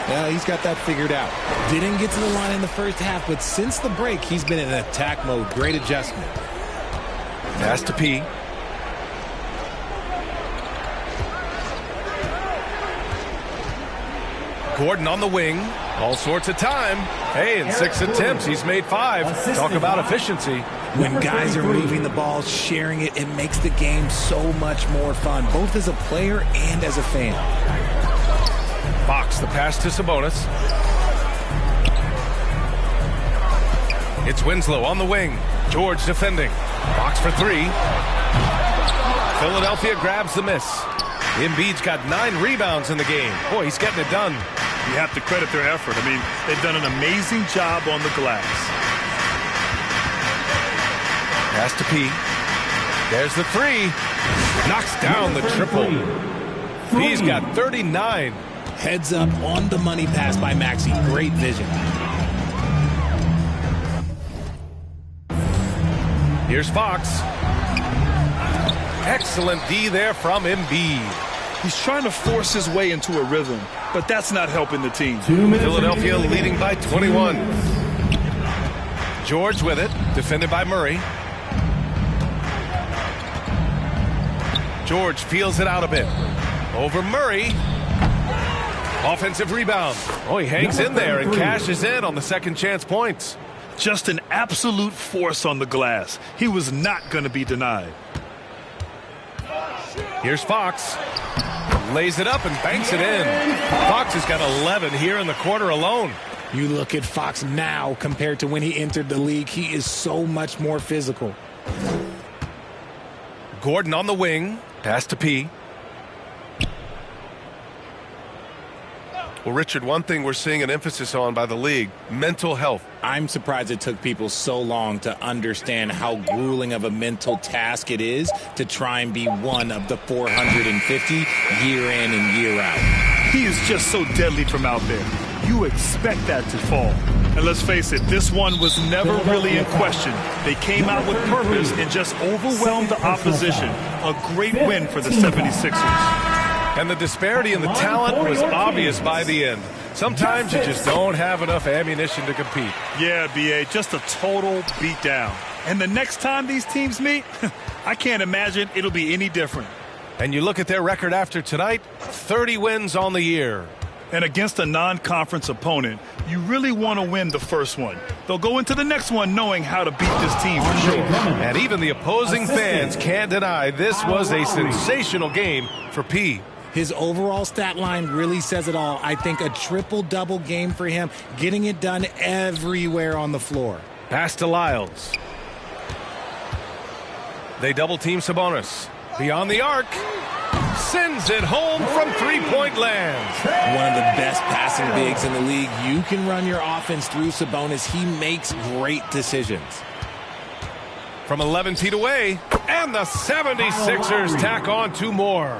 He's got that figured out. Didn't get to the line in the first half, but since the break, he's been in attack mode. Great adjustment. Pass to P. Gordon on the wing. All sorts of time. Hey, in 6 attempts, he's made 5. Talk about efficiency. When guys are moving the ball, sharing it, it makes the game so much more fun, both as a player and as a fan. Fox, the pass to Sabonis. It's Winslow on the wing. George defending. Fox for 3. Philadelphia grabs the miss. Embiid's got 9 rebounds in the game. Boy, he's getting it done. You have to credit their effort. I mean, they've done an amazing job on the glass. Pass to P. There's the 3. Knocks down the triple. P's got 39. Heads up on the money pass by Maxey. Great vision. Here's Fox. Excellent D there from Embiid. He's trying to force his way into a rhythm, but that's not helping the team. Philadelphia leading by 21. George with it, defended by Murray. George feels it out a bit. Over Murray. Offensive rebound. Oh, he hangs in there and cashes in on the second chance points. Just an absolute force on the glass. He was not going to be denied. Here's Fox. Lays it up and banks it in. Fox has got 11 here in the quarter alone. You look at Fox now compared to when he entered the league. He is so much more physical. Gordon on the wing. Pass to P. Well, Richard, one thing we're seeing an emphasis on by the league, mental health. I'm surprised it took people so long to understand how grueling of a mental task it is to try and be one of the 450 year in and year out. He is just so deadly from out there. You expect that to fall. And let's face it, this one was never really in question. They came out with purpose and just overwhelmed the opposition. A great win for the 76ers. And the disparity in the talent was obvious by the end. Sometimes you just don't have enough ammunition to compete. Yeah, B.A., just a total beatdown. And the next time these teams meet, I can't imagine it'll be any different. And you look at their record after tonight, 30 wins on the year. And against a non-conference opponent, you really want to win the first one. They'll go into the next one knowing how to beat this team for sure. And even the opposing fans can't deny this was a sensational game for P. His overall stat line really says it all. I think a triple-double game for him, getting it done everywhere on the floor. Pass to Lyles. They double-team Sabonis. Beyond the arc. Sends it home from three-point land. One of the best passing bigs in the league. You can run your offense through Sabonis. He makes great decisions. From 11 feet away, and the 76ers tack on 2 more.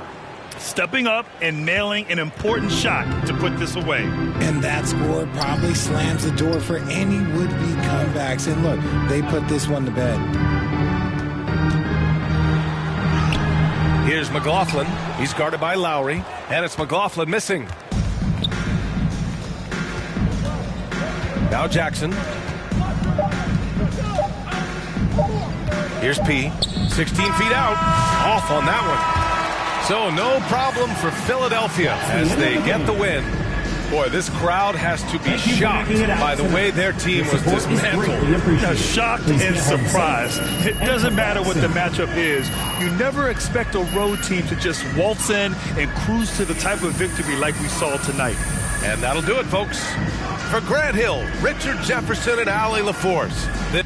Stepping up and nailing an important shot to put this away. And that score probably slams the door for any would-be comebacks. And look, they put this one to bed. Here's McLaughlin. He's guarded by Lowry. And it's McLaughlin missing. Now Jackson. Here's P. 16 feet out. Off on that one. So no problem for Philadelphia as they get the win. Boy, this crowd has to be shocked by the way their team was dismantled. Shocked and surprised. It doesn't matter what the matchup is. You never expect a road team to just waltz in and cruise to the type of victory like we saw tonight. And that'll do it, folks. For Grant Hill, Richard Jefferson, and Allie LaForce.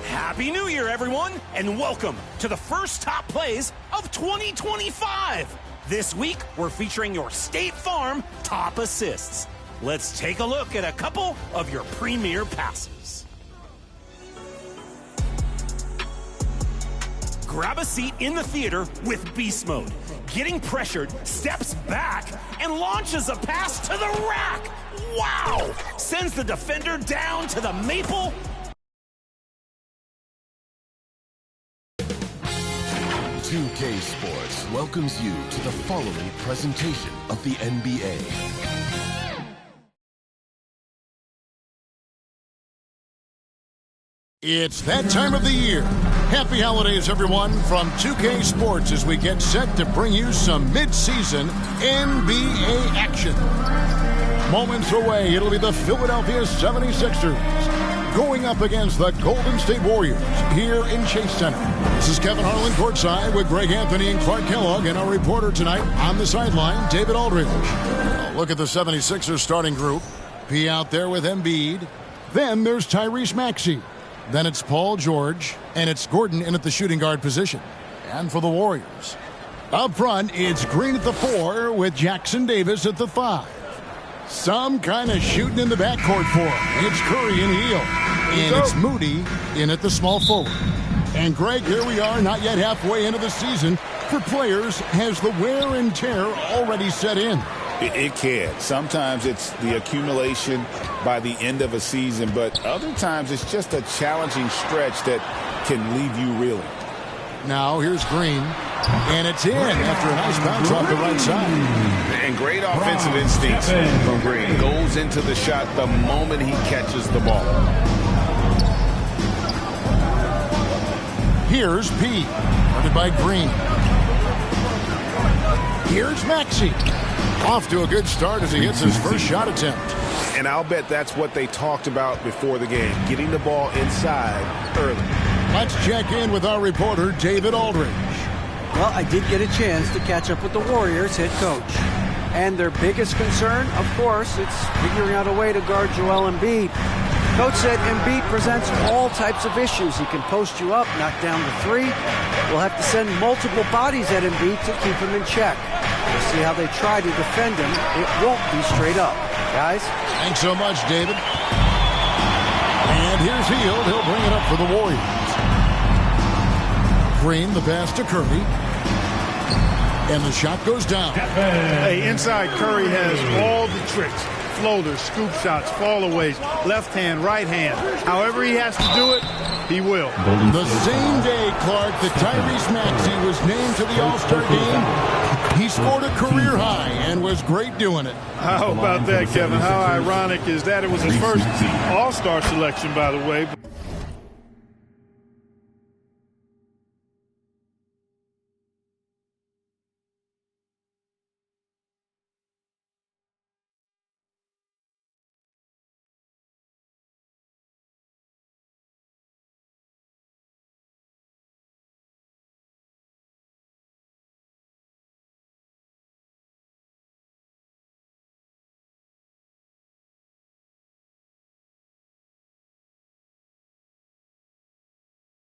Happy New Year, everyone, and welcome to the first top plays of 2025. This week, we're featuring your State Farm top assists. Let's take a look at a couple of your premier passes. Grab a seat in the theater with Beast Mode. Getting pressured, steps back, and launches a pass to the rack. Wow! Sends the defender down to the maple. .2K Sports welcomes you to the following presentation of the NBA. It's that time of the year. Happy holidays, everyone, from 2K Sports as we get set to bring you some mid-season NBA action. Moments away, it'll be the Philadelphia 76ers going up against the Golden State Warriors here in Chase Center. This is Kevin Harlan courtside with Greg Anthony and Clark Kellogg, and our reporter tonight on the sideline, David Aldridge. Look at the 76ers starting group. P out there with Embiid. Then there's Tyrese Maxey. Then it's Paul George, and it's Gordon in at the shooting guard position. And for the Warriors, up front, it's Green at the 4 with Jackson Davis at the 5. Some kind of shooting in the backcourt for him. It's Curry in heel. And it's Moody in at the small forward. And Greg, here we are, not yet halfway into the season. For players, has the wear and tear already set in? It can. Sometimes it's the accumulation by the end of a season, but other times it's just a challenging stretch that can leave you reeling. Now here's Green, and it's in after a nice bounce off the right side. And great offensive instincts from Green. Goes into the shot the moment he catches the ball. Here's P, guarded by Green. Here's Maxey. Off to a good start as he hits his first shot attempt. And I'll bet that's what they talked about before the game, getting the ball inside early. Let's check in with our reporter, David Aldridge. Well, I did get a chance to catch up with the Warriors head coach. And their biggest concern, of course, it's figuring out a way to guard Joel Embiid. Coach said Embiid presents all types of issues. He can post you up, knock down the three. We'll have to send multiple bodies at Embiid to keep him in check. We'll see how they try to defend him. It won't be straight up. Guys? Thanks so much, David. And here's Hield. He'll bring it up for the Warriors. Green, the pass to Curry. And the shot goes down. Hey, inside Curry has all the tricks. Floaters, scoop shots, fallaways, left hand, right hand. However he has to do it, he will. The same day, Clark, that Tyrese Maxey was named to the All-Star game, he scored a career high and was great doing it. How about that, Kevin? How ironic is that? It was his first All-Star selection, by the way.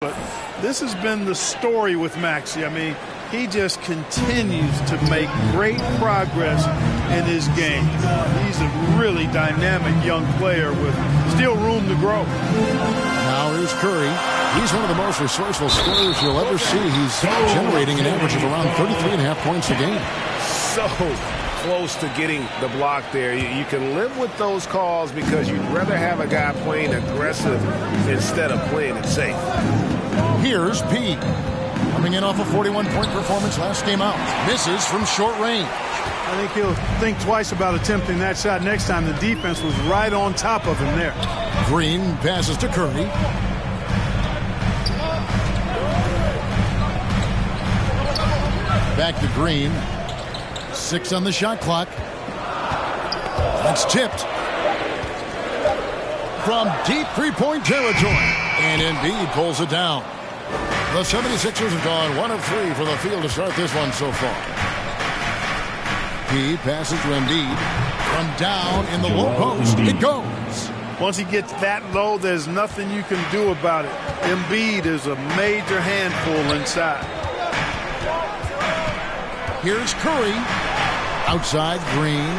But this has been the story with Maxey. I mean, he just continues to make great progress in his game. He's a really dynamic young player with still room to grow. Now here's Curry. He's one of the most resourceful scorers you'll ever see. He's generating an average of around 33.5 points a game. So close to getting the block there. You can live with those calls because you'd rather have a guy playing aggressive instead of playing it safe. Here's P. Coming in off a 41-point performance last game out. Misses from short range. I think he'll think twice about attempting that shot next time. The defense was right on top of him there. Green passes to Curry. Back to Green. 6 on the shot clock. That's tipped. From deep three-point territory. And Embiid pulls it down. The 76ers have gone 1 of 3 for the field to start this one so far. He passes to Embiid. From down in the low post, it goes. Once he gets that low, there's nothing you can do about it. Embiid is a major handful inside. Here's Curry. Outside, Green.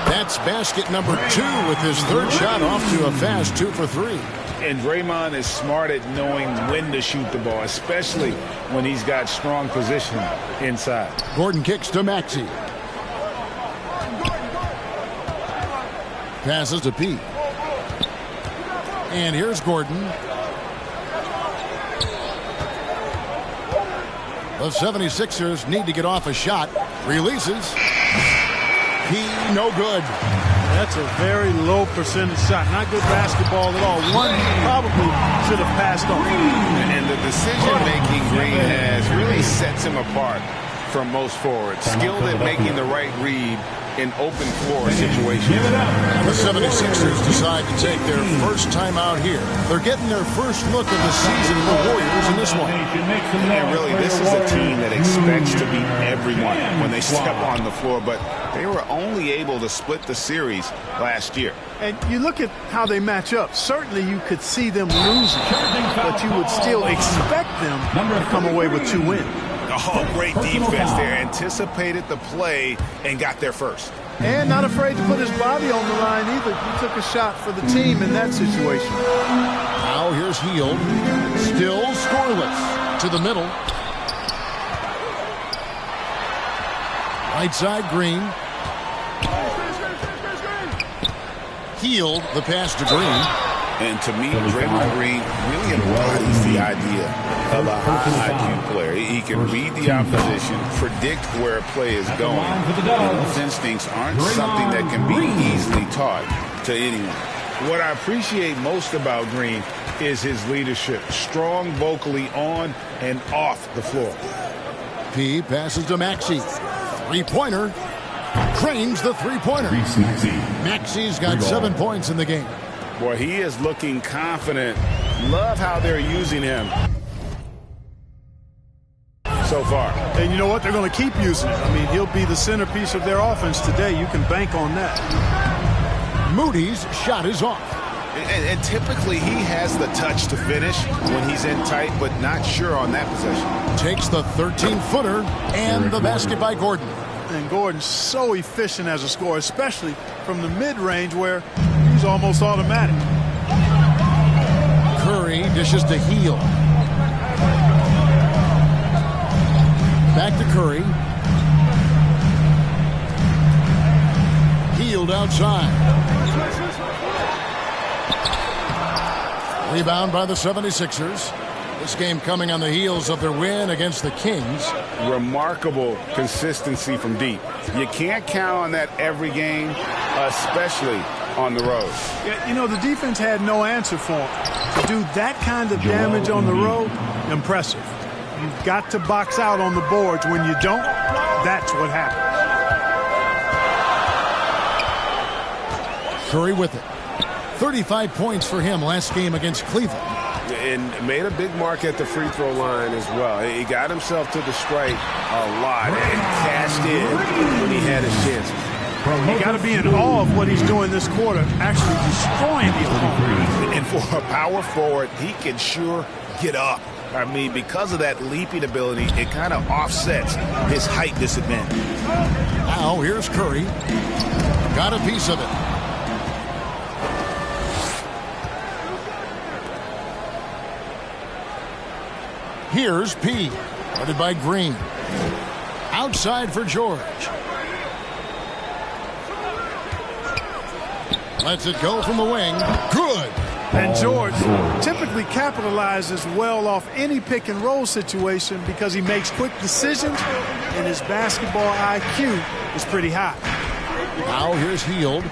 That's basket number 2 with his third shot off to a fast 2 for 3. And Draymond is smart at knowing when to shoot the ball, especially when he's got strong position inside. Gordon kicks to Maxey. Passes to Pete. And here's Gordon. The 76ers need to get off a shot. Releases. He no good. That's a very low percentage shot. Not good basketball at all. One probably should have passed on. And the decision-making Green has really sets him apart from most forwards. Skilled at making the right read in open floor situations. The 76ers decide to take their first time out here. They're getting their first look of the season of the Warriors in this one. And really, this is a team that expects to beat everyone when they step on the floor, but they were only able to split the series last year. And you look at how they match up. Certainly you could see them losing, but you would still expect them to come away with 2 wins. Oh, great defense there. Anticipated the play and got there first. And not afraid to put his body on the line either. He took a shot for the team in that situation. Now here's Hield. Still scoreless. To the middle. Right side, Green. Hield, the pass to Green. And to me, Draymond Green really embodies the idea of a high IQ player. He can read the opposition, predict where a play is going. And those instincts aren't something that can be easily taught to anyone. What I appreciate most about Green is his leadership. Strong vocally on and off the floor. P passes to Maxey. Three-pointer. Cranes the three-pointer. Maxey's got 7 points in the game. Boy, he is looking confident. Love how they're using him so far. And you know what? They're going to keep using him. I mean, he'll be the centerpiece of their offense today. You can bank on that. Moody's shot is off. And typically he has the touch to finish when he's in tight, but not sure on that possession. Takes the 13-footer and the basket by Gordon. And Gordon's so efficient as a scorer, especially from the mid-range where he's almost automatic. Curry dishes to Hield. Back to Curry. Hield outside. Rebound by the 76ers. This game coming on the heels of their win against the Kings. Remarkable consistency from deep. You can't count on that every game, especially on the road. Yeah, you know, the defense had no answer for him. To do that kind of damage on the road, impressive. You've got to box out on the boards. When you don't, that's what happens. Curry with it. 35 points for him last game against Cleveland. And made a big mark at the free throw line as well. He got himself to the strike a lot and cashed in when he had his chances. You got to be in awe of what he's doing this quarter, actually destroying the opponent. And for a power forward, he can sure get up. I mean, because of that leaping ability, it kind of offsets his height disadvantage. Now here's Curry. Got a piece of it. Here's P. Guarded by Green. Outside for George. Lets it go from the wing. Good. And George typically capitalizes well off any pick and roll situation because he makes quick decisions and his basketball IQ is pretty high. Now here's Hield.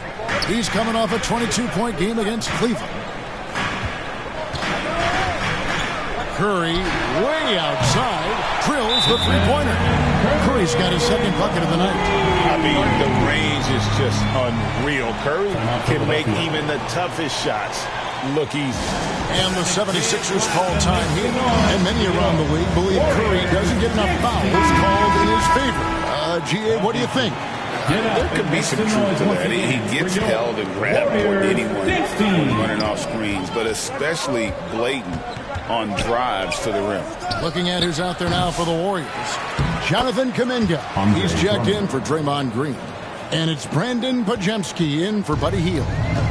He's coming off a 22-point game against Cleveland. Curry way outside, drills the three-pointer. Curry's got his second bucket of the night. I mean, the range is just unreal. Curry can make even the toughest shots look easy. And the 76ers call time here. And many around the league believe Curry doesn't get enough fouls called in his favor. G.A., what do you think? There could be some truth to that. He gets held and grabbed more than anyone running off screens, but especially blatant on drives to the rim. Looking at who's out there now for the Warriors. Jonathan Kuminga. He's checked in for Draymond Green. And it's Brandon Pajemski in for Buddy Hield.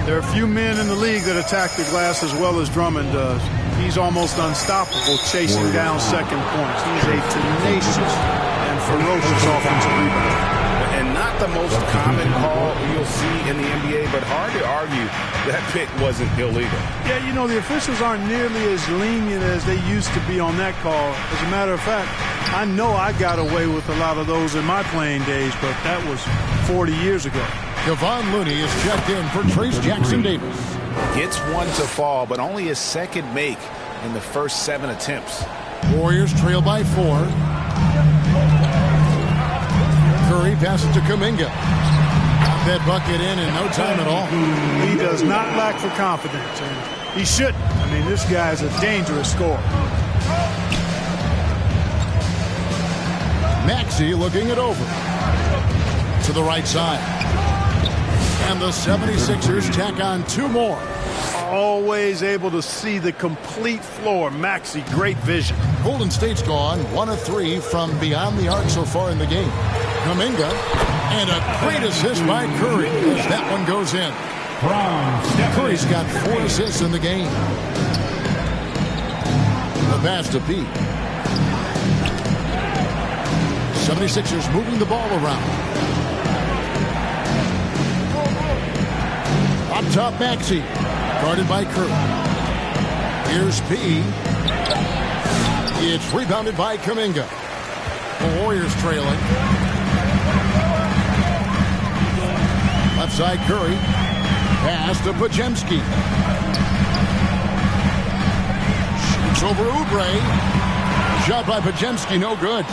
There are a few men in the league that attack the glass as well as Drummond does. He's almost unstoppable chasing down second points. He's a tenacious and ferocious offensive rebounder. And not the most common call you'll see in the NBA, but hard to argue that pick wasn't illegal. Yeah, you know, the officials aren't nearly as lenient as they used to be on that call. As a matter of fact, I know I got away with a lot of those in my playing days, but that was 40 years ago. Kevon Looney is checked in for Trace Jackson-Davis. Gets one to fall, but only his second make in the first 7 attempts. Warriors trail by 4. Curry passes to Kuminga. Got that bucket in no time at all. He does not lack for confidence, and he shouldn't. I mean, this guy's a dangerous scorer. Maxey looking it over. To the right side. And the 76ers tack on 2 more. Always able to see the complete floor. Maxey, great vision. Golden State's gone 1 of 3 from beyond the arc so far in the game. Kuminga, and a great assist by Curry as that one goes in. Curry's got 4 assists in the game. The pass to Pete. 76ers moving the ball around. Up top, Maxey. Guarded by Curry. Here's P. It's rebounded by Kuminga. The Warriors trailing. Left side, Curry. Pass to Pajemski. Shoots over Oubre. Shot by Pajemski, no good.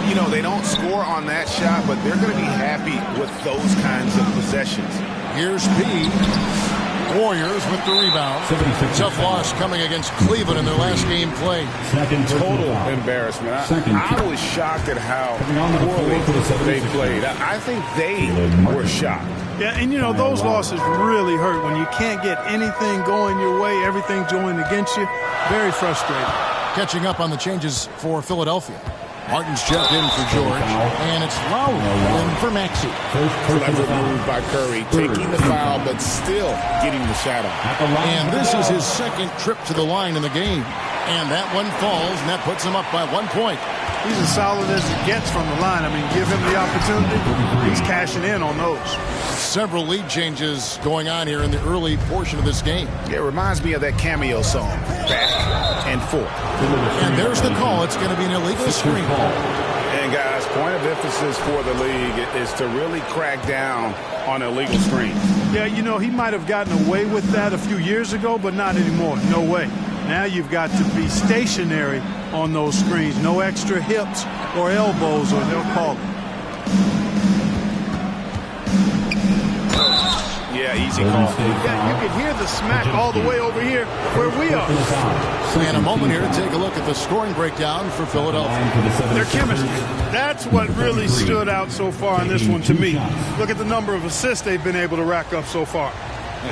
You know, they don't score on that shot, but they're going to be happy with those kinds of possessions. Here's P. Warriors with the rebound. Tough loss coming against Cleveland in their last game played. Total embarrassment. I was shocked at how poorly they played. I think they were shocked. Yeah, and you know, those losses really hurt when you can't get anything going your way, everything's going against you. Very frustrating. Catching up on the changes for Philadelphia. Martin's checked in for George, and it's Lowry in for Maxey. Clever move by Curry, taking the foul, but still getting the shot off. And this is his second trip to the line in the game. And that one falls, and that puts him up by 1 point. He's as solid as it gets from the line. I mean, give him the opportunity, he's cashing in on those. Several lead changes going on here in the early portion of this game. It reminds me of that cameo song, Back and Forth. And there's the call. It's going to be an illegal screen. And guys, point of emphasis for the league is to really crack down on illegal screens. Yeah, you know, he might have gotten away with that a few years ago, but not anymore. No way. Now you've got to be stationary on those screens. No extra hips or elbows, or they'll call it. Yeah, easy call. Yeah, you can hear the smack all the way over here where we are. And a moment here to take a look at the scoring breakdown for Philadelphia. Their chemistry. That's what really stood out so far in this one to me. Look at the number of assists they've been able to rack up so far.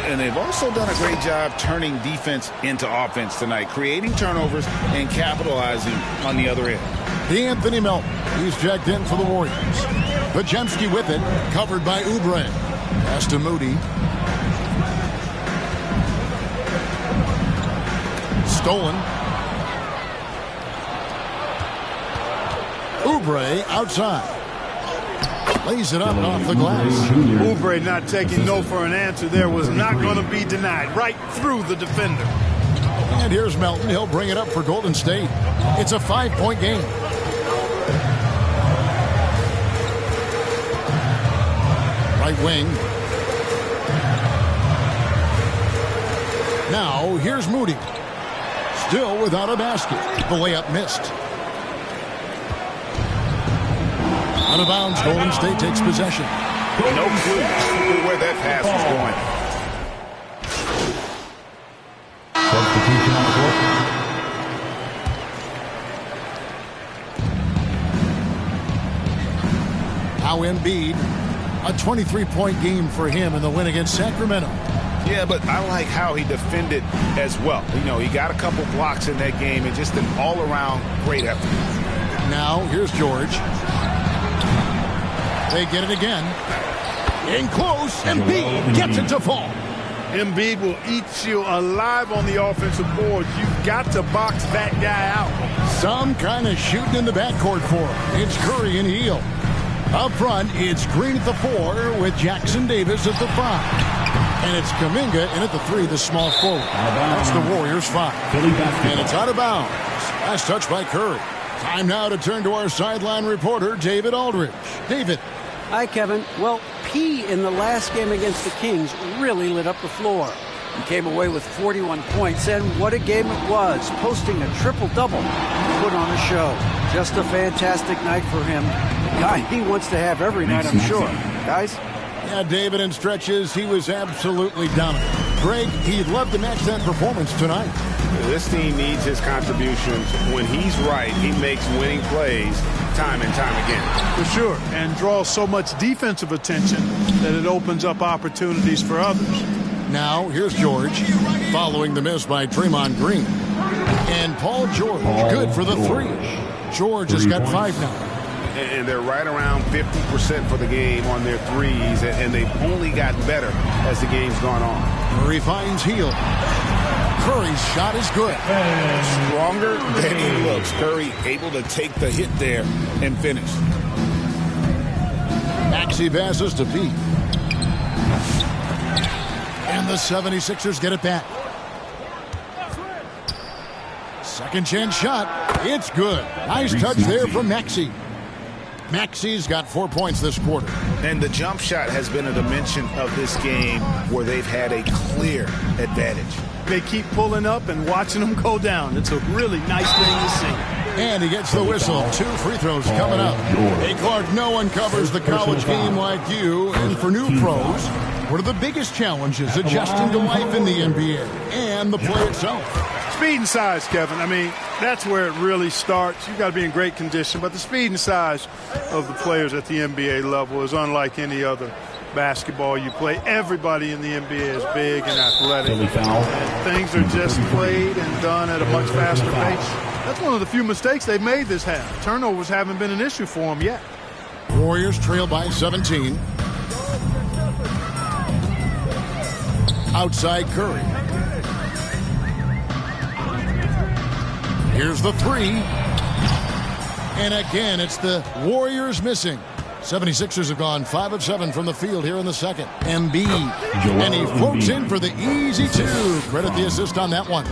And they've also done a great job turning defense into offense tonight, creating turnovers and capitalizing on the other end. Anthony Melton, he's checked in for the Warriors. Pajemski with it, covered by Oubre. Pass to Moody. Stolen. Oubre outside. Lays it up and off the glass. Oubre not taking no for an answer there, was not going to be denied. Right through the defender. And here's Melton. He'll bring it up for Golden State. It's a 5-point game. Right wing. Now, here's Moody. Still without a basket. The layup missed. Out of bounds, Golden State takes possession. No clue where that pass was going. Embiid, a 23-point game for him in the win against Sacramento. Yeah, but I like how he defended as well. You know, he got a couple blocks in that game and just an all-around great effort. Now, here's George. They get it again. In close, Embiid gets it to fall. Embiid will eat you alive on the offensive board. You've got to box that guy out. Some kind of shooting in the backcourt for him. It's Curry and Hill. Up front, it's Green at the 4 with Jackson Davis at the 5. And it's Kuminga in at the 3, the small forward. That's the Warriors 5. And it's out of bounds. Last touch by Curry. Time now to turn to our sideline reporter, David Aldridge. David. Hi, Kevin. Well, P in the last game against the Kings really lit up the floor. He came away with 41 points, and what a game it was, posting a triple-double. Put on a show. Just a fantastic night for him. The guy he wants to have every night, I'm sure. Guys? Yeah, David, in stretches, he was absolutely dominant. Greg, he'd love to match that performance tonight. This team needs his contributions. When he's right, he makes winning plays time and time again. For sure, and draws so much defensive attention that it opens up opportunities for others. Now, here's George, following the miss by Draymond Green. And Paul George, good for the 3. George has got 5 now. And they're right around 50% for the game on their threes, and they've only gotten better as the game's gone on. Murray finds Hill. Curry's shot is good. Stronger than he looks. Curry able to take the hit there and finish. Maxey passes to Pete. And the 76ers get it back. Second chance shot. It's good. Nice touch there from Maxey. Maxey's got 4 points this quarter. And the jump shot has been a dimension of this game where they've had a clear advantage. They keep pulling up and watching them go down. It's a really nice thing to see. And he gets the whistle. 2 free throws coming up. Hey, Clark, no one covers the college game like you. And for new pros, what are the biggest challenges adjusting to life in the NBA and the play itself? Speed and size, Kevin. I mean, that's where it really starts. You've got to be in great condition. But the speed and size of the players at the NBA level is unlike any other basketball you play. Everybody in the NBA is big and athletic. And things are just played and done at a much faster pace. That's one of the few mistakes they've made this half. Turnovers haven't been an issue for them yet. Warriors trail by 17. Outside Curry. Here's the 3. And again, it's the Warriors missing. 76ers have gone 5 of 7 from the field here in the second. Embiid. And he floats in for the easy 2. Credit the assist on that one.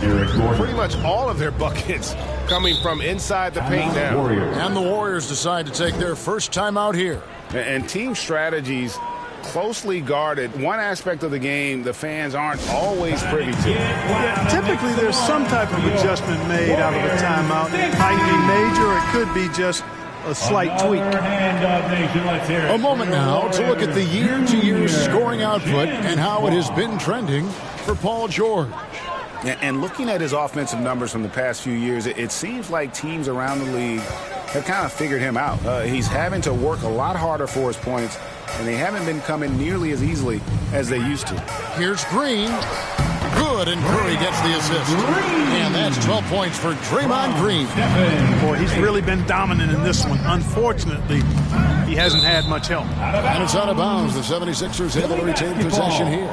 Pretty much all of their buckets coming from inside the paint now. And the Warriors decide to take their first time out here. And team strategies closely guarded. One aspect of the game the fans aren't always privy to. Yeah, typically there's some type of adjustment made out of a timeout. It might be major, or it could be just a slight tweak. A moment now to look at the year-to-year scoring output and how it has been trending for Paul George. And looking at his offensive numbers from the past few years, it seems like teams around the league have kind of figured him out. He's having to work a lot harder for his points, and they haven't been coming nearly as easily as they used to. Here's Green. Good, and Curry gets the assist. And that's 12 points for Draymond Green. Boy, he's really been dominant in this one. Unfortunately, he hasn't had much help. And it's out of bounds. The 76ers able to retain possession here.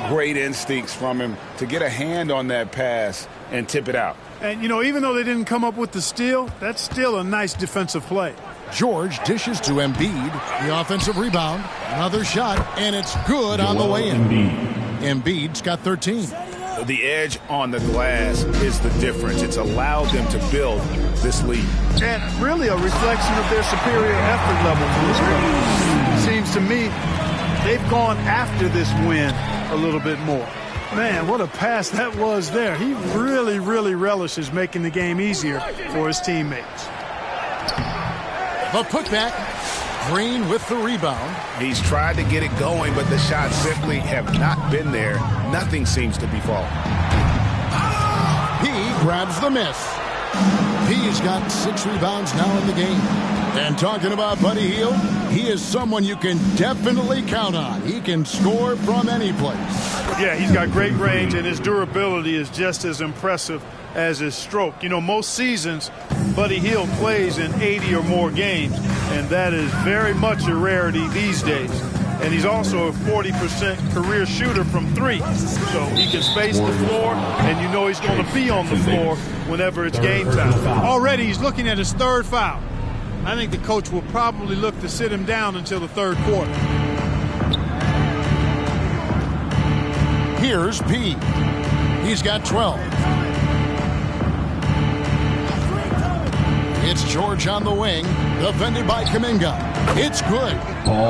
Great instincts from him to get a hand on that pass and tip it out. And, you know, even though they didn't come up with the steal, that's still a nice defensive play. George dishes to Embiid. The offensive rebound. Another shot, and it's good on the way in. Embiid's got 13. The edge on the glass is the difference. It's allowed them to build this lead. And really a reflection of their superior effort level for this game. Seems to me they've gone after this win a little bit more. Man, what a pass that was there. He really, really relishes making the game easier for his teammates. The putback. Green with the rebound. He's tried to get it going, but the shots simply have not been there. Nothing seems to be falling. He grabs the miss. He's got 6 rebounds now in the game. And talking about Buddy Hield, he is someone you can definitely count on. He can score from any place. Yeah, he's got great range, and his durability is just as impressive as his stroke. You know, most seasons, Buddy Hield plays in 80 or more games, and that is very much a rarity these days. And he's also a 40% career shooter from three. So he can space the floor, and you know he's going to be on the floor whenever it's game time. Already he's looking at his third foul. I think the coach will probably look to sit him down until the third quarter. Here's P. He's got 12. It's George on the wing, defended by Kuminga. It's good.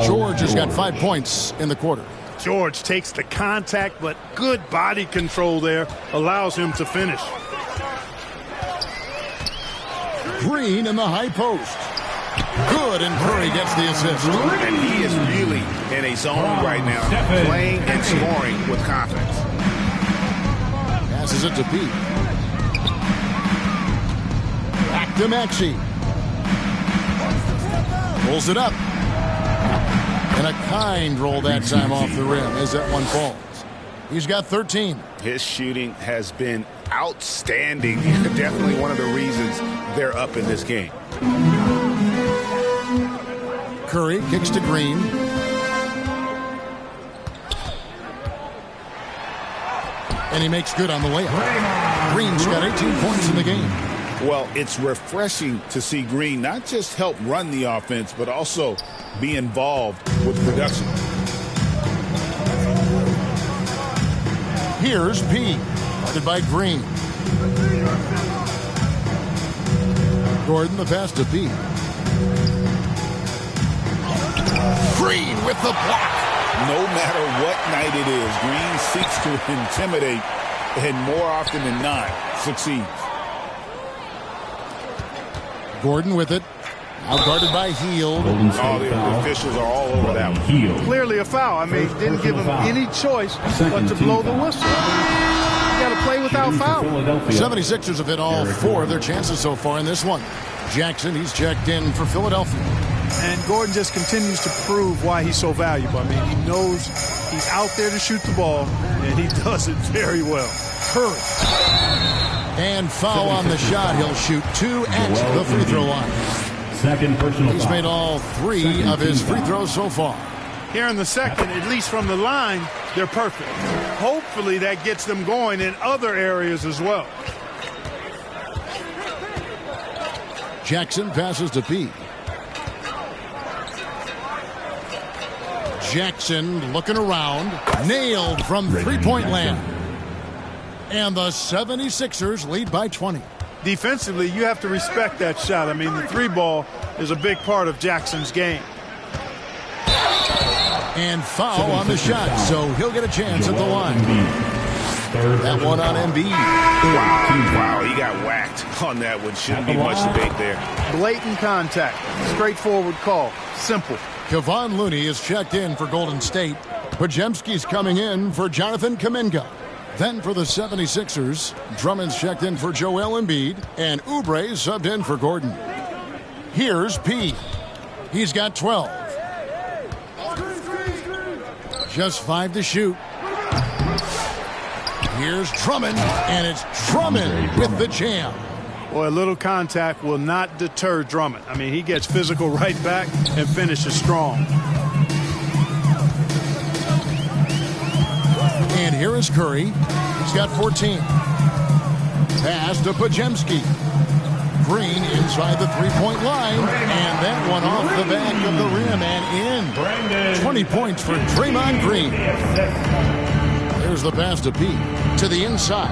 George has got 5 points in the quarter. George takes the contact, but good body control there allows him to finish. Green in the high post. Good, and Curry gets the assist. And he is really in a zone right now, playing and scoring with confidence. Passes it to Pete. Back to Maxey. Pulls it up. And a kind roll that time off the rim as that one falls. He's got 13. His shooting has been outstanding. Definitely one of the reasons they're up in this game. Curry kicks to Green. And he makes good on the layup. Green's got 18 points in the game. Well, it's refreshing to see Green not just help run the offense, but also be involved with production. Here's P. Guarded by Green. Gordon, the pass to P. Green with the block. No matter what night it is, Green seeks to intimidate and more often than not succeeds. Gordon with it. Now guarded by Hield. All the officials are all over that one. Clearly a foul. I mean, didn't give him any choice but to blow the whistle. You got to play without foul. 76ers have hit all 4 of their chances so far in this one. Jackson, he's checked in for Philadelphia. And Gordon just continues to prove why he's so valuable. I mean, he knows he's out there to shoot the ball, and he does it very well. Curry. And foul on the shot. He'll shoot 2 at the free throw line. Second personal He's foul. made all 3 of his free throws so far. Here in the second, at least from the line, they're perfect. Hopefully that gets them going in other areas as well. Jackson passes to P. Jackson looking around. Nailed from three-point land. And the 76ers lead by 20. Defensively, you have to respect that shot. I mean, the three ball is a big part of Jackson's game. And foul on the shot, so he'll get a chance at the line. That one on Embiid. Wow, he got whacked on that one. Shouldn't be much debate there. Blatant contact. Straightforward call. Simple. Kevon Looney is checked in for Golden State. Podziemski's coming in for Jonathan Kuminga. Then for the 76ers, Drummond's checked in for Joel Embiid, and Oubre subbed in for Gordon. Here's P. He's got 12. Just 5 to shoot. Here's Drummond, and it's Drummond with the jam. Boy, a little contact will not deter Drummond. I mean, he gets physical right back and finishes strong. And here is Curry. He's got 14. Pass to Podziemski. Green inside the three-point line. And that one off the back of the rim and in. 20 points for Draymond Green. There's the pass to Pete. To the inside.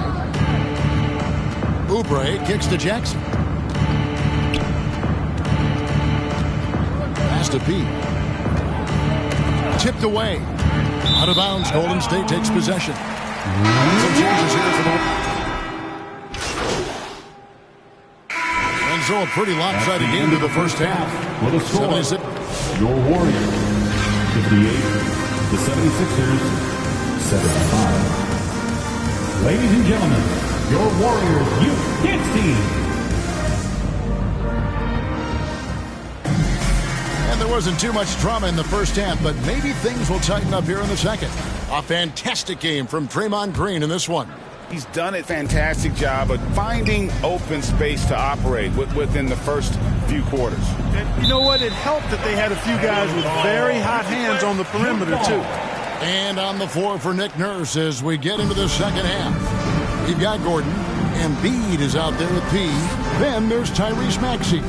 Oubre kicks to Jackson. Pass to Pete. Tipped away. Out of bounds, Golden State takes possession. Some changes here for the... And so a pretty lopsided game to the first half. What a score. 76. Your Warriors, 58. The 76ers, 75. Ladies and gentlemen, your Warriors Youth Kids team. there wasn't too much drama in the first half, but maybe things will tighten up here in the second. A fantastic game from Draymond Green in this one. He's done a fantastic job of finding open space to operate within the first few quarters. And you know what? It helped that they had a few guys with very hot hands on the perimeter, too. And on the floor for Nick Nurse as we get into the second half. We've got Gordon. Embiid is out there with P. Then there's Tyrese Maxey.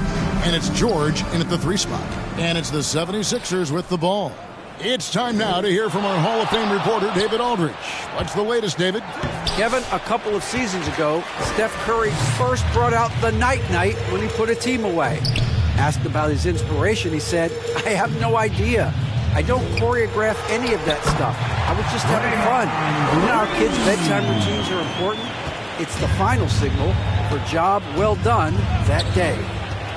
And it's George in at the 3 spot. And it's the 76ers with the ball. It's time now to hear from our Hall of Fame reporter, David Aldridge. What's the latest, David? Kevin, a couple of seasons ago, Steph Curry first brought out the night-night when he put a team away. Asked about his inspiration, he said, I have no idea. I don't choreograph any of that stuff. I was just having fun. You know, our kids' bedtime routines are important. It's the final signal for job well done that day.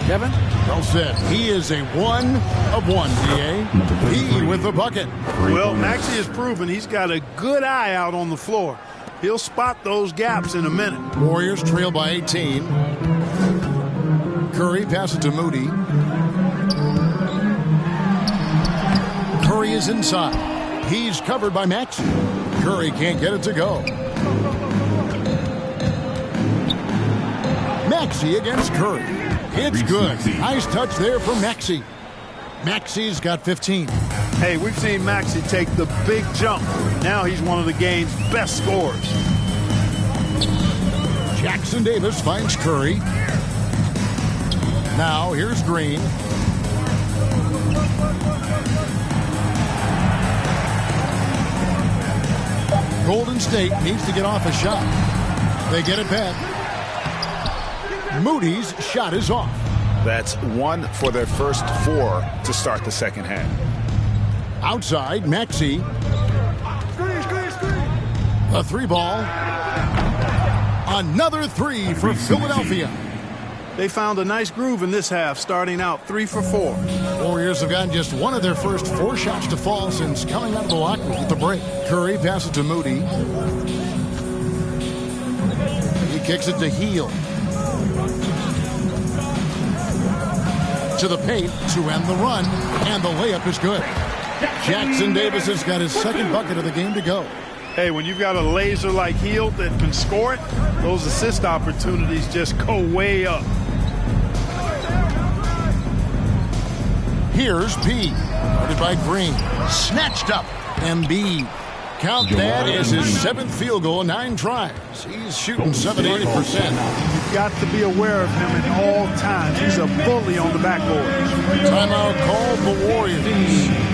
Kevin? Well said. He is a 1 of 1, D.A. He with the bucket. Well, Maxey has proven he's got a good eye out on the floor. He'll spot those gaps in a minute. Warriors trail by 18. Curry passes to Moody. Curry is inside. He's covered by Maxey. Curry can't get it to go. Maxey against Curry. It's good. Nice touch there from Maxey. Maxey's got 15. Hey, we've seen Maxey take the big jump. Now he's one of the game's best scorers. Jackson Davis finds Curry. Now here's Green. Golden State needs to get off a shot. They get it back. Moody's shot is off. That's 1 for their first 4 to start the second half. Outside, Maxey. A 3 ball. Another 3 for Philadelphia. They found a nice groove in this half, starting out 3 for 4. Warriors have gotten just 1 of their first 4 shots to fall since coming out of the locker room with the break. Curry passes to Moody. He kicks it to Heel. To the paint to end the run, and the layup is good. Jackson Davis has got his second bucket of the game to go. Hey, when you've got a laser like Heel that can score it, those assist opportunities just go way up. Here's P. Guarded by Green. Snatched up. Embiid. Count that as his 7th field goal, 9 tries. He's shooting 78%. You've got to be aware of him at all times. He's a bully on the backboard. Timeout call for Warriors.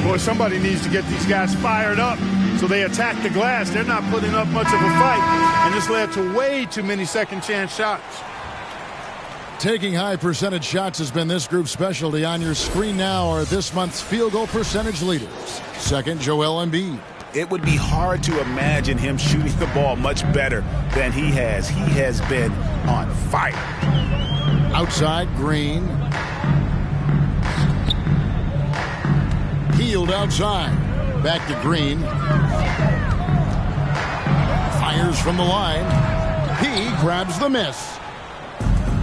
Boy, somebody needs to get these guys fired up so they attack the glass. They're not putting up much of a fight, and this led to way too many second chance shots. Taking high percentage shots has been this group's specialty. On your screen now are this month's field goal percentage leaders. Second, Joel Embiid. It would be hard to imagine him shooting the ball much better than he has. He has been on fire. Outside, Green. Healed outside. Back to Green. Fires from the line. He grabs the miss.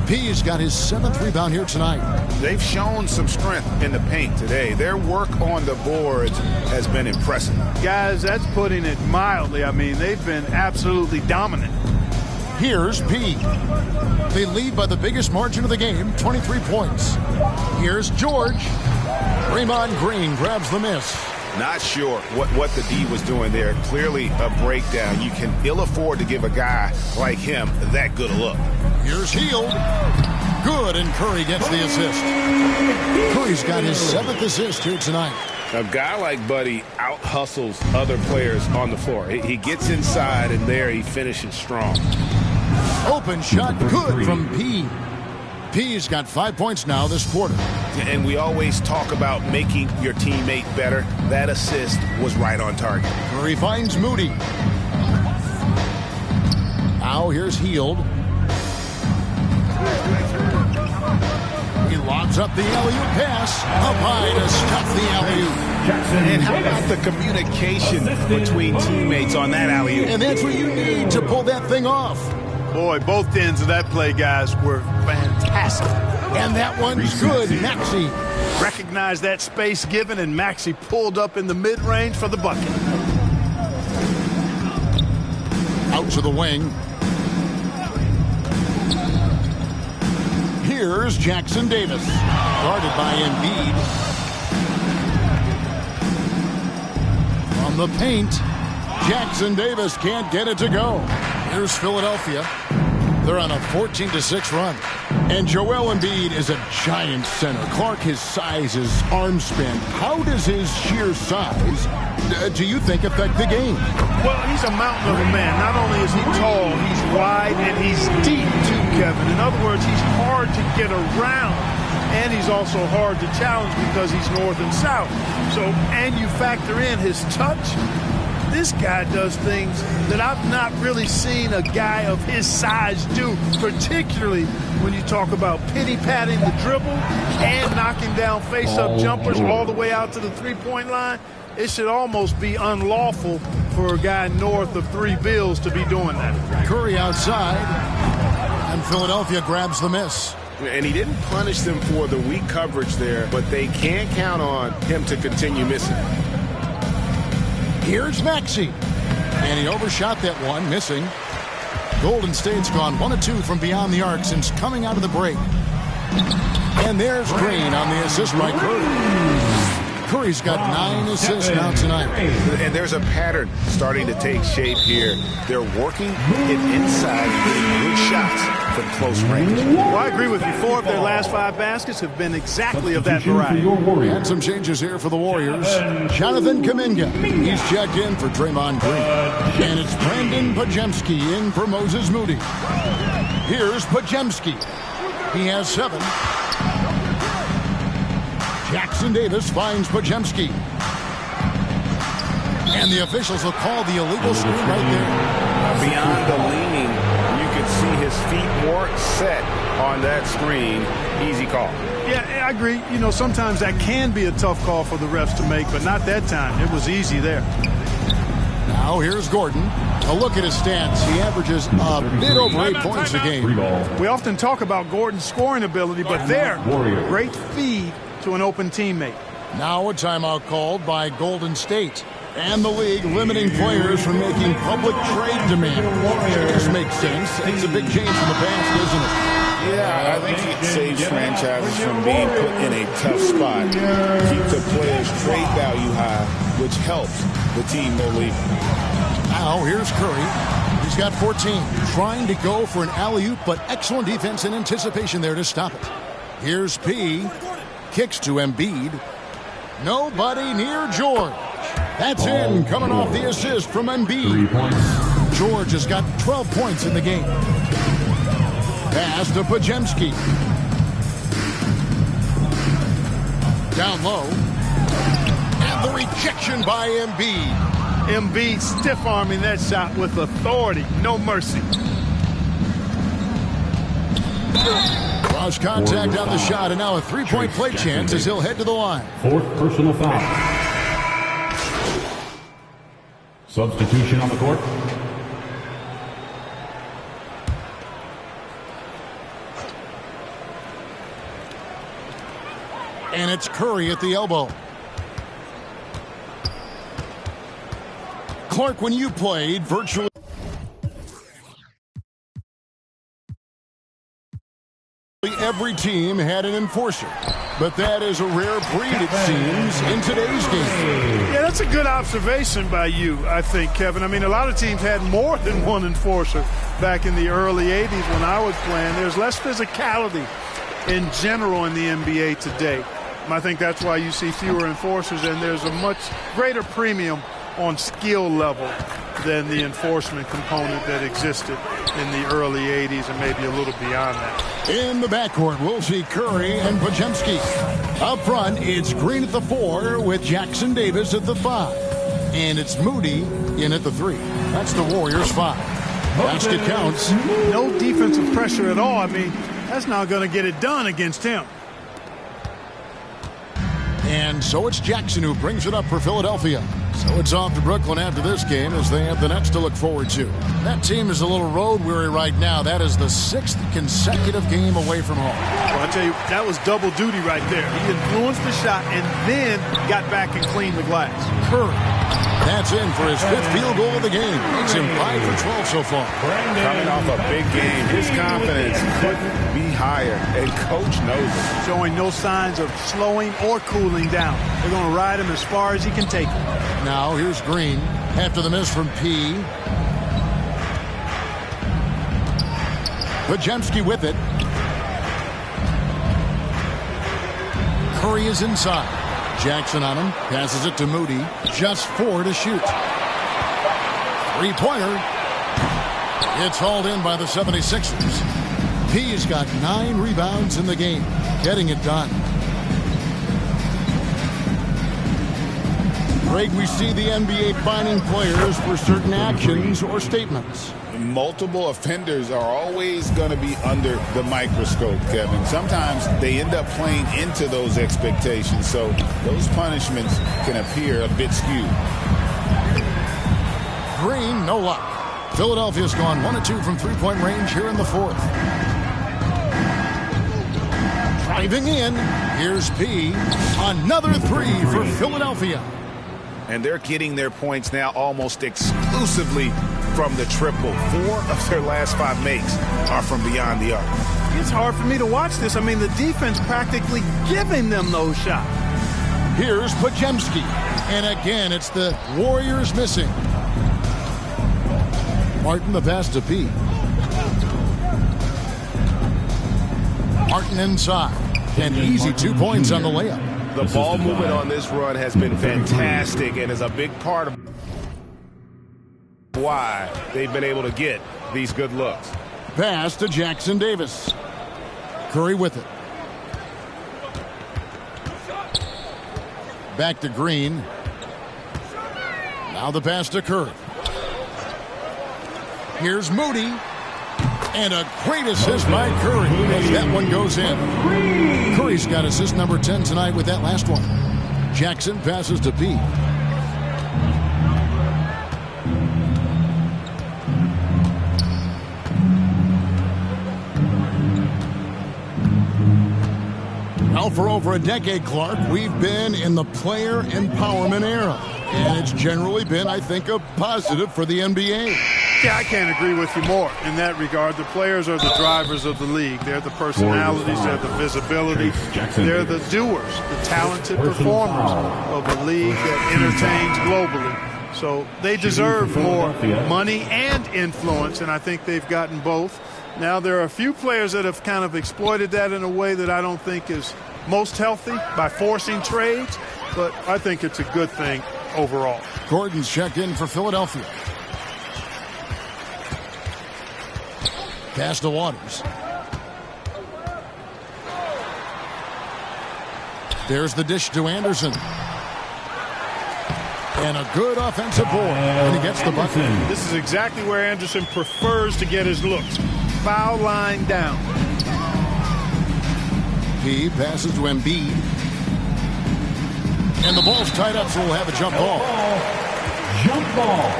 P's got his 7th rebound here tonight. They've shown some strength in the paint today. Their work on the boards has been impressive. Guys, that's putting it mildly. I mean, they've been absolutely dominant. Here's P. They lead by the biggest margin of the game, 23 points. Here's George. Draymond Green grabs the miss. Not sure what the D was doing there. Clearly a breakdown. You can ill afford to give a guy like him that good a look. Here's Heel. Good, and Curry gets the assist. Curry's got his 7th assist here tonight. A guy like Buddy out-hustles other players on the floor. He gets inside, and there he finishes strong. Open shot, good from P. P's got 5 points now this quarter. And we always talk about making your teammate better. That assist was right on target. Curry finds Moody. Now here's Heald. He lobs up the alley-oop pass. Up high to stop the alley-oop. And how about the communication between teammates on that alley-oop? And that's what you need to pull that thing off. Boy, both ends of that play, guys, were fantastic. And that one's good. Maxey. Recognized that space given, and Maxey pulled up in the mid-range for the bucket. Out to the wing. Here's Jackson Davis. Guarded by Embiid. From the paint, Jackson Davis can't get it to go. Here's Philadelphia. They're on a 14-6 run. And Joel Embiid is a giant center. Clark, his size, his arm span. How does his sheer size, do you think, affect the game? Well, he's a mountain of a man. Not only is he tall, he's wide, and he's deep, too, Kevin. In other words, he's hard to get around. And he's also hard to challenge because he's north and south. So, and you factor in his touch. This guy does things that I've not really seen a guy of his size do, particularly when you talk about pity-patting the dribble and knocking down face-up jumpers all the way out to the three-point line. It should almost be unlawful for a guy north of 3 bills to be doing that. Curry outside, and Philadelphia grabs the miss. And he didn't punish them for the weak coverage there, but they can't count on him to continue missing. Here's Maxey. And he overshot that one, missing. Golden State's gone 1 of 2 from beyond the arc since coming out of the break. And there's Green on the assist by Curry. Curry's got 9 assists now tonight. And there's a pattern starting to take shape here. They're working it inside and getting good shots from close range. Well, I agree with you. 4 of their last 5 baskets have been exactly of that variety. And some changes here for the Warriors. Jonathan Kuminga. He's checked in for Draymond Green. And it's Brandon Podziemski in for Moses Moody. Here's Podziemski. He has 7. Jackson Davis finds Podziemski. And the officials will call the illegal screen right there. Beyond the leaning, you can see his feet more set on that screen. Easy call. Yeah, I agree. You know, sometimes that can be a tough call for the refs to make, but not that time. It was easy there. Now here's Gordon. A look at his stats. He averages a bit over 8 points a game. We often talk about Gordon's scoring ability, but there, great feed to an open teammate. Now a timeout called by Golden State. And the league limiting players from making public trade demands. This makes sense. It's a big change from the past, isn't it? Yeah, I think it saves franchises from being put in a tough spot. Keeps the players' trade value high, which helps the team they're leaving. Now here's Curry. He's got 14. Trying to go for an alley-oop, but excellent defense and anticipation there to stop it. Here's P. Kicks to Embiid. Nobody near George. That's in, coming off the assist from Embiid. George has got 12 points in the game. Pass to Podziemski. Down low. And the rejection by Embiid. Embiid stiff-arming that shot with authority. No mercy. Cross contact on the shot, and now a 3-point play chance as he'll head to the line. 4th personal foul. Substitution on the court. And it's Curry at the elbow. Clark, when you played virtually every team had an enforcer, but that is a rare breed, it seems, in today's game. Yeah, that's a good observation by you, I think, Kevin. I mean, a lot of teams had more than one enforcer back in the early 80s when I was playing. There's less physicality in general in the NBA today. I think that's why you see fewer enforcers, and there's a much greater premium on skill level than the enforcement component that existed in the early 80s and maybe a little beyond that. In the backcourt, we'll see Curry and Podziemski. Up front, it's Green at the 4 with Jackson Davis at the 5. And it's Moody in at the 3. That's the Warriors' 5. Basket counts. No defensive pressure at all. I mean, that's not going to get it done against him. And so it's Jackson who brings it up for Philadelphia. So it's off to Brooklyn after this game as they have the Nets to look forward to. That team is a little road weary right now. That is the 6th consecutive game away from home. Well, I tell you, that was double duty right there. He influenced the shot and then got back and cleaned the glass. Curry. That's in for his 5th field goal of the game. Makes him 5 for 12 so far. Coming off a big game, his confidence couldn't be higher, and coach knows it. Showing no signs of slowing or cooling down. They're going to ride him as far as he can take him. Now here's Green after the miss from P. Pajemski with it. Curry is inside. Jackson on him. Passes it to Moody. Just 4 to shoot. 3-pointer. It's hauled in by the 76ers. P's got 9 rebounds in the game. Getting it done. Greg, we see the NBA fining players for certain actions or statements. Multiple offenders are always going to be under the microscope, Kevin. Sometimes they end up playing into those expectations, so those punishments can appear a bit skewed. Green, no luck. Philadelphia's gone 1 of 2 from three-point range here in the 4th. Driving in, here's P. Another 3 for Philadelphia. And they're getting their points now almost exclusively from the triple. 4 of their last 5 makes are from beyond the arc. It's hard for me to watch this. I mean, the defense practically giving them those shots. Here's Pajemski. And again, it's the Warriors missing. Martin the pass to P. Martin inside. An easy 2 points on the layup. The ball movement on this run has been fantastic and is a big part of why they've been able to get these good looks. Pass to Jackson Davis. Curry with it. Back to Green. Now the pass to Curry. Here's Moody. And a great assist by Curry as that one goes in. Curry's got assist number 10 tonight with that last one. Jackson passes to P. Now for over a decade, Clark, we've been in the player empowerment era. And it's generally been, I think, a positive for the NBA. Yeah, I can't agree with you more in that regard. The players are the drivers of the league. They're the personalities. They're the visibility. They're the doers, the talented performers of a league that entertains globally. So they deserve more money and influence, and I think they've gotten both. Now, there are a few players that have kind of exploited that in a way that I don't think is most healthy by forcing trades, but I think it's a good thing overall. Gordon's checked in for Philadelphia. Pass to Waters. There's the dish to Anderson. And a good offensive board. And he gets the bucket. This is exactly where Anderson prefers to get his looks. Foul line down. He passes to Embiid. And the ball's tied up, so we'll have a jump ball. Jump ball.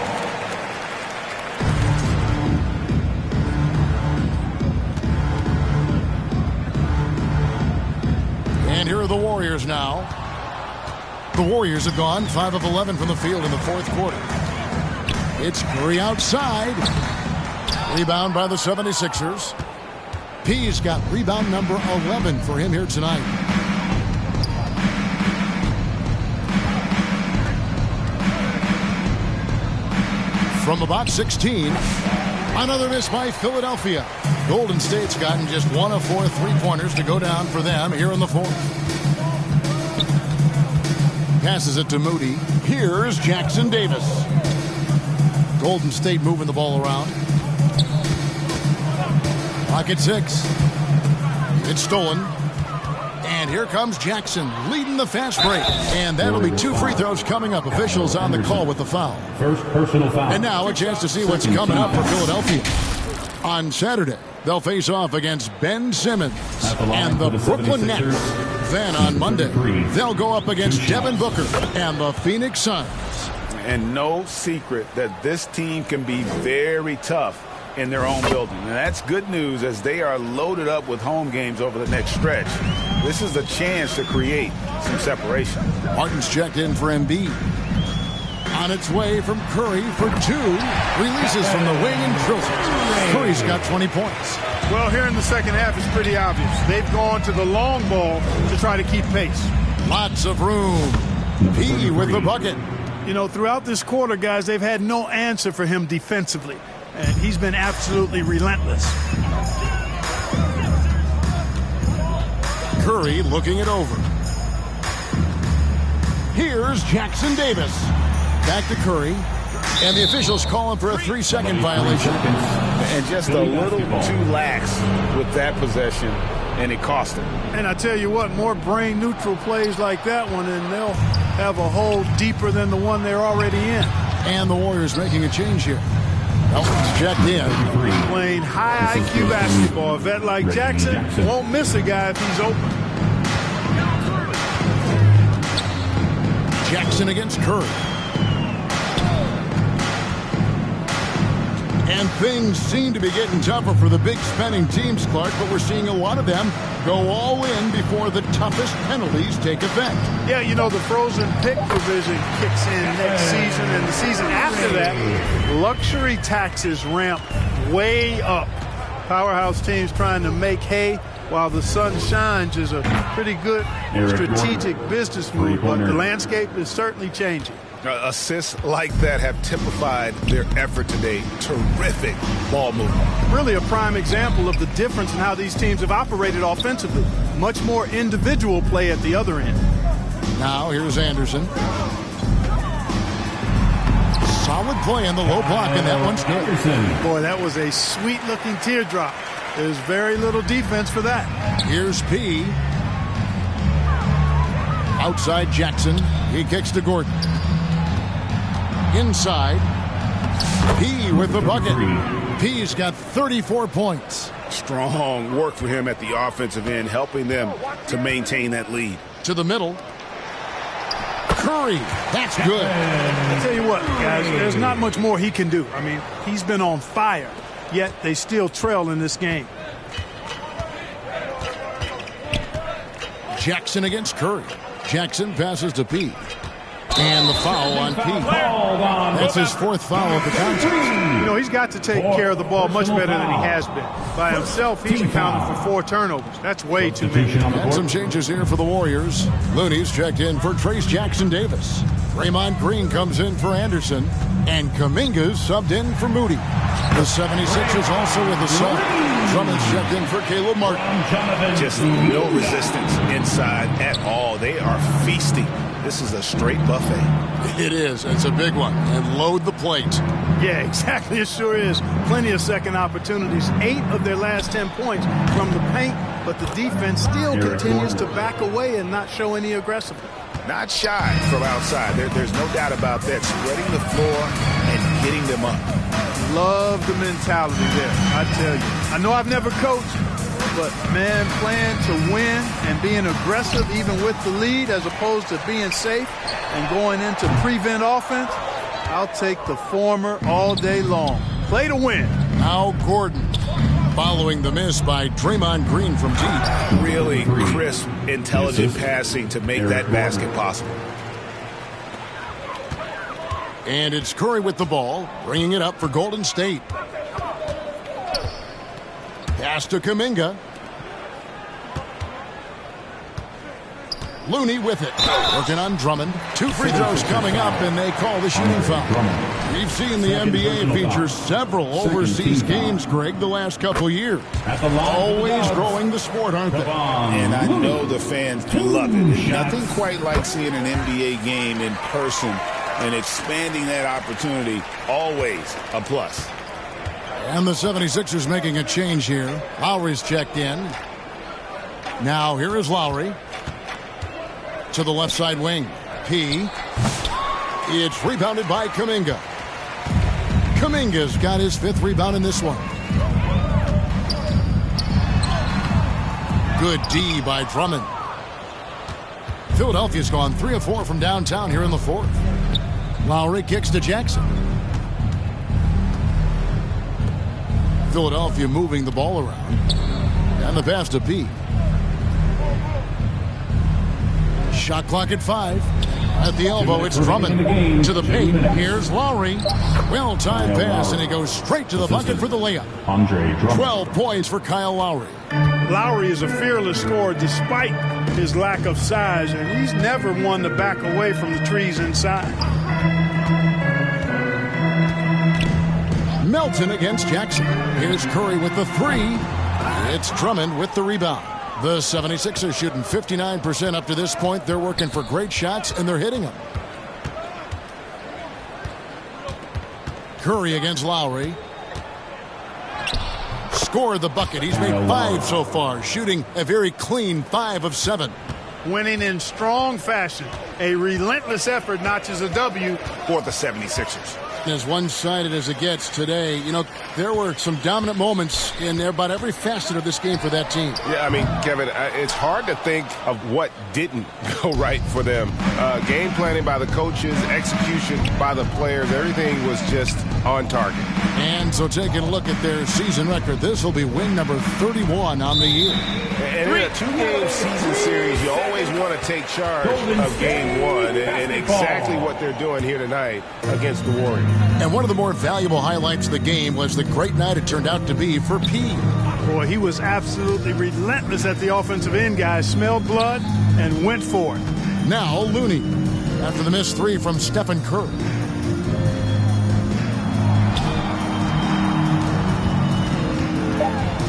And here are the Warriors now. The Warriors have gone 5 of 11 from the field in the 4th quarter. It's Curry outside. Rebound by the 76ers. P's got rebound number 11 for him here tonight. From about 16, another miss by Philadelphia. Golden State's gotten just 1 of 4 3-pointers to go down for them here in the 4th. Passes it to Moody. Here's Jackson Davis. Golden State moving the ball around. Pocket 6. It's stolen. And here comes Jackson leading the fast break. And that'll be 2 free throws coming up. Officials on the call with the foul. First personal foul. And now a chance to see what's coming up for Philadelphia. On Saturday, they'll face off against Ben Simmons and the Brooklyn Nets. Then on Monday, they'll go up against Devin Booker and the Phoenix Suns. and no secret that this team can be very tough in their own building. And that's good news as they are loaded up with home games over the next stretch. This is a chance to create some separation. Martin's checked in for Embiid. On its way from Curry for two. Releases from the wing and drills it. Curry's got 20 points. Well, here in the second half, it's pretty obvious. They've gone to the long ball to try to keep pace. Lots of room. P with the bucket. You know, throughout this quarter, guys, they've had no answer for him defensively. And he's been absolutely relentless. Curry looking it over. Here's Jackson Davis. Back to Curry. And the officials call him for a 3-second violation. And just a little too lax with that possession, and it cost him. And I tell you what, more brain-neutral plays like that one, and they'll have a hole deeper than the one they're already in. And the Warriors making a change here. Elton's checked in. Playing high IQ basketball. A vet like Jackson won't miss a guy if he's open. Jackson against Curry. And things seem to be getting tougher for the big spending teams, Clark, but we're seeing a lot of them go all in before the toughest penalties take effect. Yeah, you know, the frozen pick provision kicks in next season, and the season after that, luxury taxes ramp way up. Powerhouse teams trying to make hay while the sun shines is a pretty good strategic business move, but the landscape is certainly changing. Assists like that have typified their effort today. Terrific ball movement. Really a prime example of the difference in how these teams have operated offensively. Much more individual play at the other end. Now here's Anderson. Solid play in the low block, and that one's good. Boy, that was a sweet-looking teardrop. There's very little defense for that. Here's P. Outside Jackson. He kicks to Gordon. Inside. P with the bucket. P's got 34 points. Strong work for him at the offensive end, helping them to maintain that lead. To the middle. Curry. That's good. I'll tell you what, guys, there's not much more he can do. I mean, he's been on fire, yet they still trail in this game. Jackson against Curry. Jackson passes to P. And the foul on P. That's his fourth foul of the contest. You know, he's got to take care of the ball much better than he has been. By himself, he's accounted for 4 turnovers. That's way too many. And some changes here for the Warriors. Looney's checked in for Trace Jackson Davis. Draymond Green comes in for Anderson. And Kuminga's subbed in for Moody. The 76ers also with a sub. Drummond's checked in for Caleb Martin. Just no resistance inside at all. They are feasting. This is a straight buffet. It is. It's a big one. And load the plate. Yeah, exactly. It sure is. Plenty of second opportunities. 8 of their last 10 points from the paint, but the defense still continues to back away and not show any aggressiveness. Not shy from outside. There's no doubt about that. Spreading the floor and getting them up. Love the mentality there, I tell you. I know I've never coached, but, man, playing to win and being aggressive even with the lead as opposed to being safe and going into prevent offense, I'll take the former all day long. Play to win. Now Gordon following the miss by Draymond Green from deep. Really crisp, intelligent passing to make that basket possible. And it's Curry with the ball, bringing it up for Golden State. Pass to Kuminga. Looney with it. Working on Drummond. 2 free throws coming up, and they call the shooting foul. We've seen the NBA feature several overseas games, Greg, the last couple years. Always growing the sport, aren't they? And I know the fans love it. Nothing quite like seeing an NBA game in person and expanding that opportunity. Always a plus. And the 76ers making a change here. Lowry's checked in. Now here is Lowry. To the left side wing. P. It's rebounded by Kuminga. Kuminga's got his 5th rebound in this one. Good D by Drummond. Philadelphia's gone 3 of 4 from downtown here in the 4th. Lowry kicks to Jackson. Philadelphia moving the ball around. And the pass to Pete. Shot clock at 5. At the elbow, it's Drummond. To the paint, here's Lowry. Well-timed pass, and he goes straight to the bucket for the layup. 12 points for Kyle Lowry. Lowry is a fearless scorer despite his lack of size, and he's never one to back away from the trees inside. Melton against Jackson. Here's Curry with the 3. It's Drummond with the rebound. The 76ers shooting 59% up to this point. They're working for great shots, and they're hitting them. Curry against Lowry. Scored the bucket. He's made 5 so far, shooting a very clean 5 of 7. Winning in strong fashion. A relentless effort notches a W for the 76ers. As one-sided as it gets today, you know, there were some dominant moments in about every facet of this game for that team. Yeah, I mean, Kevin, it's hard to think of what didn't go right for them. Game planning by the coaches, execution by the players, everything was just on target. And so taking a look at their season record, this will be win number 31 on the year. And in a 2-game season series, you always want to take charge of game 1, and exactly what they're doing here tonight against the Warriors. And one of the more valuable highlights of the game was the great night it turned out to be for P. Boy, he was absolutely relentless at the offensive end, guys. Smelled blood and went for it. Now Looney, after the missed 3 from Stephen Curry.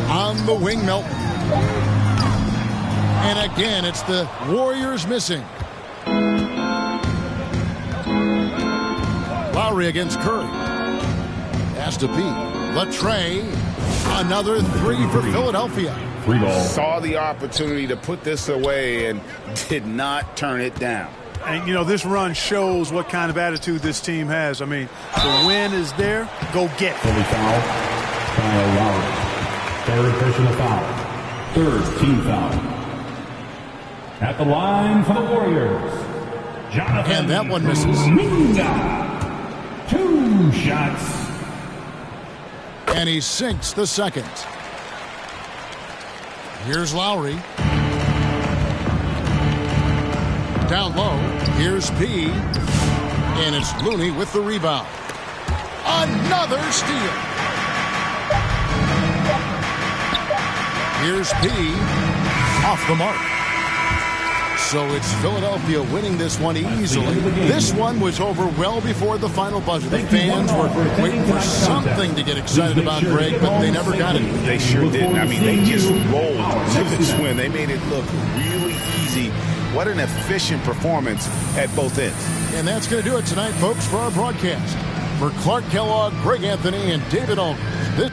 On the wing, Melton. And again, it's the Warriors missing. Lowry against Curry. Has to be Latre. Another 3 for Philadelphia. Saw the opportunity to put this away and did not turn it down. And, you know, this run shows what kind of attitude this team has. I mean, the win is there. Go get it. Foul. Kyle Lowry. 3rd personal foul. 3rd team foul. At the line for the Warriors, Jonathan. And that one misses. 2 shots. And he sinks the second. Here's Lowry. Down low. Here's P. And it's Looney with the rebound. Another steal. Here's P. Off the mark. So it's Philadelphia winning this one easily. This one was over well before the final buzzer. The fans were waiting for something to get excited about, Greg, but they never got it. They sure didn't. I mean, they just rolled to this win. They made it look really easy. What an efficient performance at both ends. And that's going to do it tonight, folks, for our broadcast. For Clark Kellogg, Greg Anthony, and David Aldridge, this